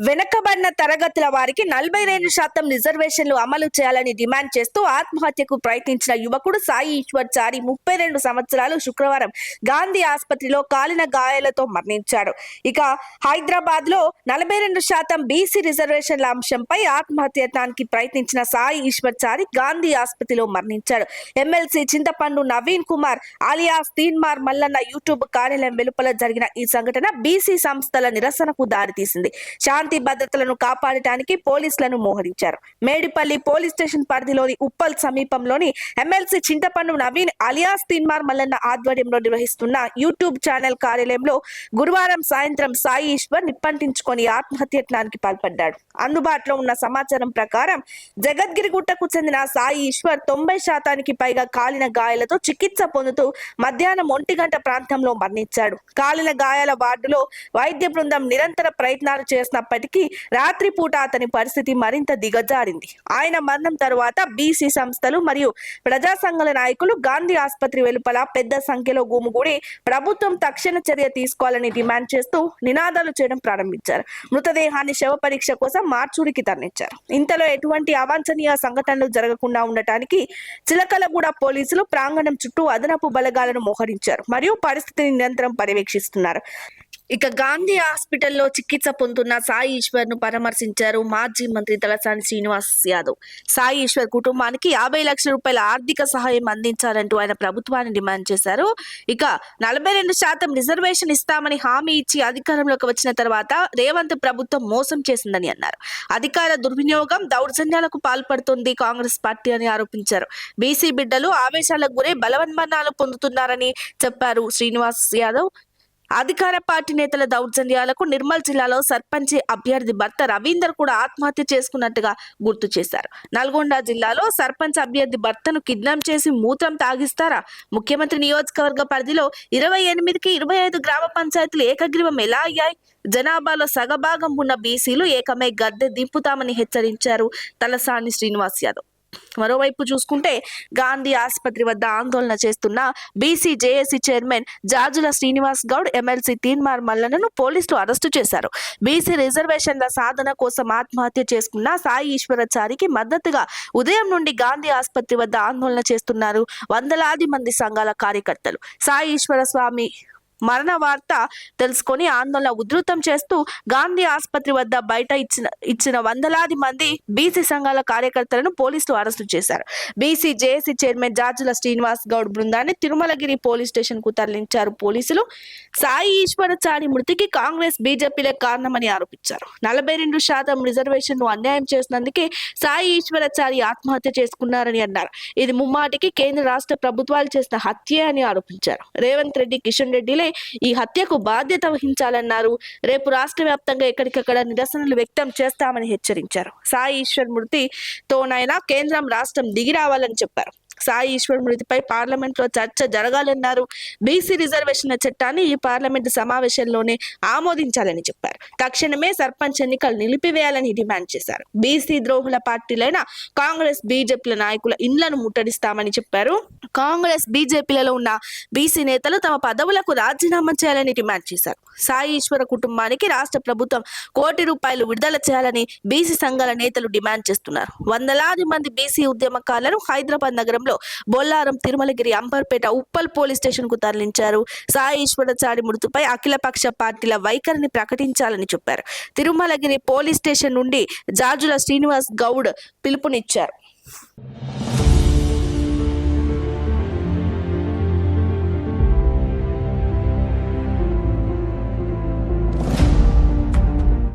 వెనుకబడిన తరగతుల వారికి 42% రిజర్వేషన్లు అమలు చేయాలని డిమాండ్ చేస్తూ ఆత్మహత్యకు ప్రయత్నించిన యువకుడు సాయి ఈశ్వర్ చారి 32 సంవత్సరాలు శుక్రవారం గాంధీ ఆసుపత్రిలో కాలిన గాయాలతో మరణించాడు. ఇక హైదరాబాద్ లో 42% బీసీ రిజర్వేషన్ల అంశంపై ఆత్మహత్యానికి ప్రయత్నించిన సాయి ఈశ్వర్ చారి గాంధీ ఆసుపత్రిలో మరణించాడు. ఎమ్మెల్సీ చింతపండు నవీన్ కుమార్ ఆలియాస్ తీన్మార్ మల్లన్న యూట్యూబ్ కార్యాలయం వెలుపల జరిగిన ఈ సంఘటన బీసీ సంస్థల నిరసనకు దారితీసింది. శాంతి భద్రతలను కాపాడటానికి పోలీసులను మోహరించారు. మేడిపల్లి పోలీస్ స్టేషన్ పరిధిలోని ఉప్పల్ సమీపంలోని ఎమ్మెల్సీ చింతపండు నవీన్ అలియాస్ తీన్మార్ మల్లన్న ఆధ్వర్యంలో నిర్వహిస్తున్న యూట్యూబ్ ఛానల్ కార్యాలయంలో గురువారం సాయంత్రం సాయి ఈశ్వర్ నిప్పంటించుకొని ఆత్మహత్యత్నానికి పాల్పడ్డాడు. అందుబాటులో ఉన్న సమాచారం ప్రకారం జగద్గిరిగుట్టకు చెందిన సాయి ఈశ్వర్ 90% పైగా కాలిన గాయాలతో చికిత్స పొందుతూ మధ్యాహ్నం 1 గంట ప్రాంతంలో మరణించాడు. కాలిన గాయాల వార్డులో వైద్య బృందం నిరంతర ప్రయత్నాలు చేసినప్పటికీ రాత్రిపూట అతని పరిస్థితి మరింత దిగజారింది. ఆయన మరణం తరువాత బీసీ సంస్థలు మరియు ప్రజా సంఘాల నాయకులు గాంధీ ఆసుపత్రి వెలుపల పెద్ద సంఖ్యలో గుమిగూడి ప్రభుత్వం తక్షణ చర్య తీసుకోవాలని డిమాండ్ చేస్తూ నినాదాలు చేయడం ప్రారంభించారు. మృతదేహాన్ని శవ పరీక్ష కోసం మార్చూరికి తరలించారు. ఇంతలో ఎటువంటి అవాంఛనీయ సంఘటనలు జరగకుండా ఉండటానికి చిలకలగూడ పోలీసులు ప్రాంగణం చుట్టూ అదనపు బలగాలను మోహరించారు మరియు పరిస్థితిని నిరంతరం పర్యవేక్షిస్తున్నారు. ఇక గాంధీ హాస్పిటల్లో చికిత్స పొందుతున్న సాయి ఈశ్వర్ ను పరామర్శించారు మాజీ మంత్రి తలసాని శ్రీనివాస్ యాదవ్. సాయి ఈశ్వర్ కుటుంబానికి 50 లక్షల రూపాయల ఆర్థిక సహాయం అందించాలంటూ ఆయన ప్రభుత్వాన్ని డిమాండ్ చేశారు. ఇక 42% రిజర్వేషన్ ఇస్తామని హామీ ఇచ్చి అధికారంలోకి వచ్చిన తర్వాత రేవంత్ ప్రభుత్వం మోసం చేసిందని అన్నారు. అధికార దుర్వినియోగం, దౌర్జన్యాలకు పాల్పడుతుంది కాంగ్రెస్ పార్టీ అని ఆరోపించారు. బీసీ బిడ్డలు ఆవేశాలకు గురై బలవన్మరణాలు పొందుతున్నారని చెప్పారు శ్రీనివాస్ యాదవ్. అధికార పార్టీ నేతల దౌర్జన్యాలకు నిర్మల్ జిల్లాలో సర్పంచ్ అభ్యర్థి భర్త రవీందర్ కూడా ఆత్మహత్య చేసుకున్నట్టుగా గుర్తు చేశారు. నల్గొండ జిల్లాలో సర్పంచ్ అభ్యర్థి భర్తను కిడ్నాప్ చేసి మూత్రం తాగిస్తారా? ముఖ్యమంత్రి నియోజకవర్గ పరిధిలో 28కి 25 గ్రామ పంచాయతీలు ఏకగ్రీవం ఎలా అయ్యాయి? జనాభాలో సగభాగం ఉన్న బీసీలు ఏకమై గద్దె దింపుతామని హెచ్చరించారు తలసాని శ్రీనివాస్ యాదవ్. మరోవైపు చూసుకుంటే గాంధీ ఆసుపత్రి వద్ద ఆందోళన చేస్తున్న BC JAC chairman Jajula Srinivas Goud, MLC Teenmar మల్లన్నను పోలీసులు అరెస్టు చేశారు. బీసీ రిజర్వేషన్ల సాధన కోసం ఆత్మహత్య చేసుకున్న సాయి ఈశ్వరాచారికి మద్దతుగా ఉదయం నుండి గాంధీ ఆసుపత్రి వద్ద ఆందోళన చేస్తున్నారు వందలాది మంది సంఘాల కార్యకర్తలు. సాయి ఈశ్వర స్వామి మరణ వార్త తెలుసుకొని ఆందోళన ఉధృతం చేస్తూ గాంధీ ఆసుపత్రి వద్ద బయట ఇచ్చిన వందలాది మంది బీసీ సంఘాల కార్యకర్తలను పోలీసులు అరెస్టు చేశారు. BC JAC chairman Jajula Srinivas Goud బృందాన్ని తిరుమలగిరి పోలీస్ స్టేషన్ కు తరలించారు పోలీసులు. సాయి ఈశ్వరాచారి మృతికి కాంగ్రెస్, బీజేపీలే కారణమని ఆరోపించారు. 42% రిజర్వేషన్ అన్యాయం చేసినందుకే సాయి ఈశ్వరాచారి ఆత్మహత్య చేసుకున్నారని అన్నారు. ఇది ముమ్మాటికి కేంద్ర రాష్ట్ర ప్రభుత్వాలు చేసిన హత్యే అని ఆరోపించారు. రేవంత్ రెడ్డి, కిషన్ రెడ్డిలే ఈ హత్యకు బాధ్యత వహించాలన్నారు. రేపు రాష్ట్ర వ్యాప్తంగా ఎక్కడికక్కడ నిరసనలు వ్యక్తం చేస్తామని హెచ్చరించారు. సాయి ఈశ్వర్ మృతితోనైనా కేంద్రం, రాష్ట్రం దిగి రావాలని చెప్పారు. సాయి ఈశ్వర్ మృతిపై పార్లమెంట్ లో చర్చ జరగాలన్నారు. బీసీ రిజర్వేషన్ల చట్టాన్ని ఈ పార్లమెంటు సమావేశంలోనే ఆమోదించాలని చెప్పారు. తక్షణమే సర్పంచ్ ఎన్నికలు నిలిపివేయాలని డిమాండ్ చేశారు. బీసీ ద్రోహుల పార్టీలైన కాంగ్రెస్, బీజేపీల నాయకుల ఇండ్లను ముట్టడిస్తామని చెప్పారు. కాంగ్రెస్, బీజేపీలలో ఉన్న బీసీ నేతలు తమ పదవులకు రాజీనామా చేయాలని డిమాండ్ చేశారు. సాయి ఈశ్వర కుటుంబానికి రాష్ట్ర ప్రభుత్వం ₹1 కోటి విడుదల చేయాలని బీసీ సంఘాల నేతలు డిమాండ్ చేస్తున్నారు. వందలాది మంది బీసీ ఉద్యమకారులను హైదరాబాద్ నగరంలో బొల్లారం, తిరుమలగిరి, అంబర్పేట, ఉప్పల్ పోలీస్ స్టేషన్ కు తరలించారు. సాయి ఈశ్వరాచారి మృతిపై అఖిలపక్ష పార్టీల వైఖరిని ప్రకటించాలని చెప్పారు. తిరుమలగిరి పోలీస్ స్టేషన్ నుండి జాజుల శ్రీనివాస్ గౌడ్ పిలుపునిచ్చారు.